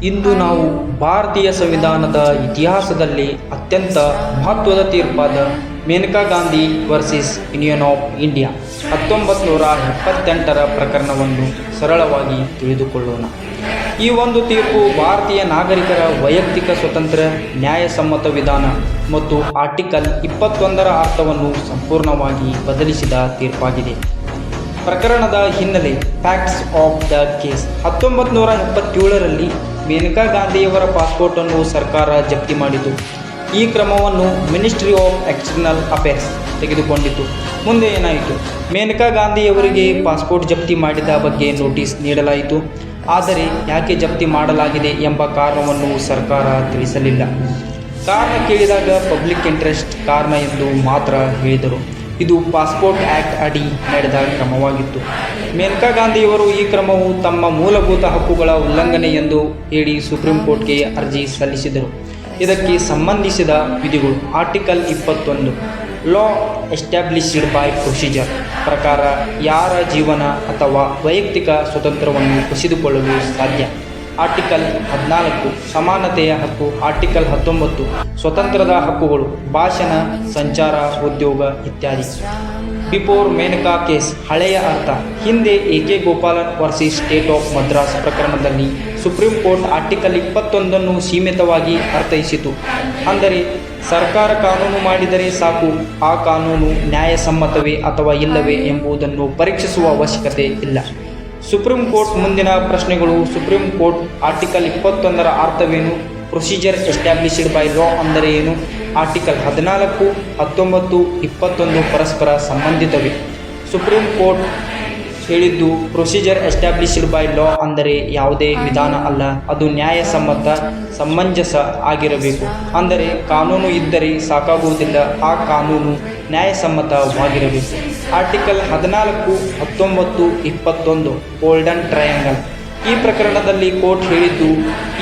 ಇಂದು ನಾವು ಭಾರತೀಯ ಸಂವಿಧಾನದ ಇತಿಹಾಸದಲ್ಲಿ ಅತ್ಯಂತ ಮಹತ್ವದ ತೀರ್ಪಾದ Maneka Gandhi versus Union of India 1978ರ ಪ್ರಕರಣವನ್ನು ಸರಳವಾಗಿ ತಿಳಿದುಕೊಳ್ಳೋಣ. ಈ ಒಂದು ತೀರ್ಪು ಭಾರತೀಯ ನಾಗರಿಕರ ವೈಯಕ್ತಿಕ ಸ್ವತಂತ್ರ, ನ್ಯಾಯಸಮ್ಮತ ವಿಧಾನ ಮತ್ತು ಆರ್ಟಿಕಲ್ 21ರ ಅರ್ಥವನ್ನು ಸಂಪೂರ್ಣವಾಗಿ ಬದಲಿಸಿದ ತೀರ್ಪಾಗಿದೆ. ಪ್ರಕರಣದ ಹಿನ್ನೆಲೆ. Facts of the case. 1977ರಲ್ಲಿ ಮೇನಕಾ ಗಾಂಧಿಯವರ ಪಾಸ್ಪೋರ್ಟನ್ನು ಸರ್ಕಾರ ಜಪ್ತಿ ಮಾಡಿತು. ಈ ಕ್ರಮವನ್ನು ಮಿನಿಸ್ಟ್ರಿ ಆಫ್ ಎಕ್ಸ್ಟರ್ನಲ್ ಅಫೇರ್ಸ್ ತೆಗೆದುಕೊಂಡಿತು. ಮುಂದೆ ಏನಾಯಿತು? ಮೇನಕಾ ಗಾಂಧಿಯವರಿಗೆ ಪಾಸ್ಪೋರ್ಟ್ ಜಪ್ತಿ ಮಾಡಿದ ಬಗ್ಗೆ ನೋಟಿಸ್ ನೀಡಲಾಯಿತು. ಆದರೆ ಯಾಕೆ ಜಪ್ತಿ ಮಾಡಲಾಗಿದೆ ಎಂಬ ಕಾರಣವನ್ನು ಸರ್ಕಾರ ತಿಳಿಸಲಿಲ್ಲ. ಕಾರಣ ಕೇಳಿದಾಗ ಪಬ್ಲಿಕ್ ಇಂಟ್ರೆಸ್ಟ್ ಕಾರಣ ಎಂದು ಮಾತ್ರ ಹೇಳಿದರು. ಇದು ಪಾಸ್ಪೋರ್ಟ್ ಆ್ಯಕ್ಟ್ ಅಡಿ ನಡೆದ ಕ್ರಮವಾಗಿತ್ತು. ಮೇನಕಾ ಗಾಂಧಿಯವರು ಈ ಕ್ರಮವು ತಮ್ಮ ಮೂಲಭೂತ ಹಕ್ಕುಗಳ ಉಲ್ಲಂಘನೆ ಎಂದು ಹೇಳಿ ಸುಪ್ರೀಂ ಕೋರ್ಟ್ಗೆ ಅರ್ಜಿ ಸಲ್ಲಿಸಿದರು. ಇದಕ್ಕೆ ಸಂಬಂಧಿಸಿದ ವಿಧಿಗಳು. Article 21 law established by procedure ಪ್ರಕಾರ ಯಾರ ಜೀವನ ಅಥವಾ ವೈಯಕ್ತಿಕ ಸ್ವತಂತ್ರವನ್ನು ಕಸಿದುಕೊಳ್ಳಲು ಸಾಧ್ಯ. ಆರ್ಟಿಕಲ್ 14 ಸಮಾನತೆಯ ಹಕ್ಕು. ಆರ್ಟಿಕಲ್ 19 ಸ್ವತಂತ್ರದ ಹಕ್ಕುಗಳು, ಭಾಷಣ, ಸಂಚಾರ, ಉದ್ಯೋಗ ಇತ್ಯಾದಿ. Before Maneka case. ಹಳೆಯ ಅರ್ಥ. ಹಿಂದೆ AK. Gopalan versus state of Madras ಪ್ರಕರಣದಲ್ಲಿ ಸುಪ್ರೀಂ ಕೋರ್ಟ್ ಆರ್ಟಿಕಲ್ 21ನ್ನು ಸೀಮಿತವಾಗಿ ಅರ್ಥೈಸಿತು. ಅಂದರೆ ಸರ್ಕಾರ ಕಾನೂನು ಮಾಡಿದರೆ ಸಾಕು, ಆ ಕಾನೂನು ನ್ಯಾಯಸಮ್ಮತವೇ ಅಥವಾ ಇಲ್ಲವೇ ಎಂಬುದನ್ನು ಪರೀಕ್ಷಿಸುವ ಅವಶ್ಯಕತೆ ಇಲ್ಲ. ಸುಪ್ರೀಂ ಕೋರ್ಟ್ ಮುಂದಿನ ಪ್ರಶ್ನೆಗಳು. ಸುಪ್ರೀಂ ಕೋರ್ಟ್ ಆರ್ಟಿಕಲ್ 21ರ ಅರ್ಥವೇನು? ಪ್ರೊಸೀಜರ್ ಎಸ್ಟಾಬ್ಲಿಷ್ಡ್ ಬೈ ಲಾ ಅಂದರೆ ಏನು? ಆರ್ಟಿಕಲ್ 14, 19, 21 ಪರಸ್ಪರ ಸಂಬಂಧಿತವೆ. ಸುಪ್ರೀಂ ಕೋರ್ಟ್ ಹೇಳಿದ್ದು ಪ್ರೊಸೀಜರ್ ಎಸ್ಟಾಬ್ಲಿಷ್ಡ್ ಬೈ ಲಾ ಅಂದರೆ ಯಾವುದೇ ವಿಧಾನ ಅಲ್ಲ, ಅದು ನ್ಯಾಯಸಮ್ಮತ, ಸಮಂಜಸ ಆಗಿರಬೇಕು. ಅಂದರೆ ಕಾನೂನು ಇದ್ದರೆ ಸಾಕಾಗುವುದಿಲ್ಲ, ಆ ಕಾನೂನು ನ್ಯಾಯಸಮ್ಮತವಾಗಿರಬೇಕು. Article 14, 19, 21 golden triangle. ಈ ಪ್ರಕರಣದಲ್ಲಿ ಕೋರ್ಟ್ ಹೇಳಿದ್ದು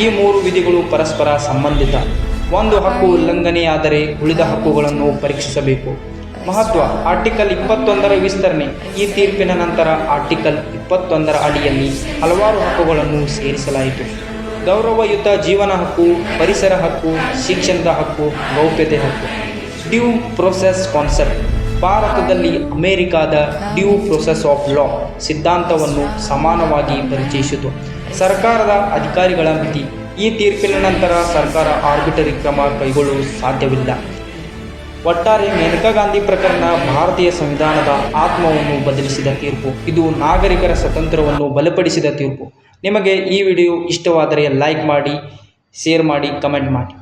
ಈ 3 ವಿಧಿಗಳು ಪರಸ್ಪರ ಸಂಬಂಧಿತ. ಒಂದು ಹಕ್ಕು ಉಲ್ಲಂಘನೆಯಾದರೆ ಉಳಿದ ಹಕ್ಕುಗಳನ್ನು ಪರೀಕ್ಷಿಸಬೇಕು. ಮಹತ್ವ. ಆರ್ಟಿಕಲ್ 21ರ ವಿಸ್ತರಣೆ. ಈ ತೀರ್ಪಿನ ನಂತರ ಆರ್ಟಿಕಲ್ 21ರ ಅಡಿಯಲ್ಲಿ ಹಲವಾರು ಹಕ್ಕುಗಳನ್ನು ಸೇರಿಸಲಾಯಿತು. ಗೌರವಯುತ ಜೀವನ ಹಕ್ಕು, ಪರಿಸರ ಹಕ್ಕು, ಶಿಕ್ಷಣದ ಹಕ್ಕು, ಗೌಪ್ಯತೆ ಹಕ್ಕು. Due process concept. ಭಾರತದಲ್ಲಿ ಅಮೆರಿಕಾದ ಡ್ಯೂ ಪ್ರೊಸೆಸ್ ಆಫ್ ಲಾ ಸಿದ್ಧಾಂತವನ್ನು ಸಮಾನವಾಗಿ ಪರಿಚಯಿಸಿತು. ಸರ್ಕಾರದ ಅಧಿಕಾರಿಗಳ ಮಿತಿ. ಈ ತೀರ್ಪಿನ ನಂತರ ಸರ್ಕಾರ ಆರ್ಬಿಟರಿ ಕ್ರಮ ಕೈಗೊಳ್ಳಲು ಸಾಧ್ಯವಿಲ್ಲ. ಒಟ್ಟಾರೆ ಮೇನಕಾ ಗಾಂಧಿ ಪ್ರಕರಣ ಭಾರತೀಯ ಸಂವಿಧಾನದ ಆತ್ಮವನ್ನು ಬದಲಿಸಿದ ತೀರ್ಪು. ಇದು ನಾಗರಿಕರ ಸ್ವಾತಂತ್ರ್ಯವನ್ನು ಬಲಪಡಿಸಿದ ತೀರ್ಪು. ನಿಮಗೆ ಈ ವಿಡಿಯೋ ಇಷ್ಟವಾದರೆ ಲೈಕ್ ಮಾಡಿ, ಶೇರ್ ಮಾಡಿ, ಕಮೆಂಟ್ ಮಾಡಿ.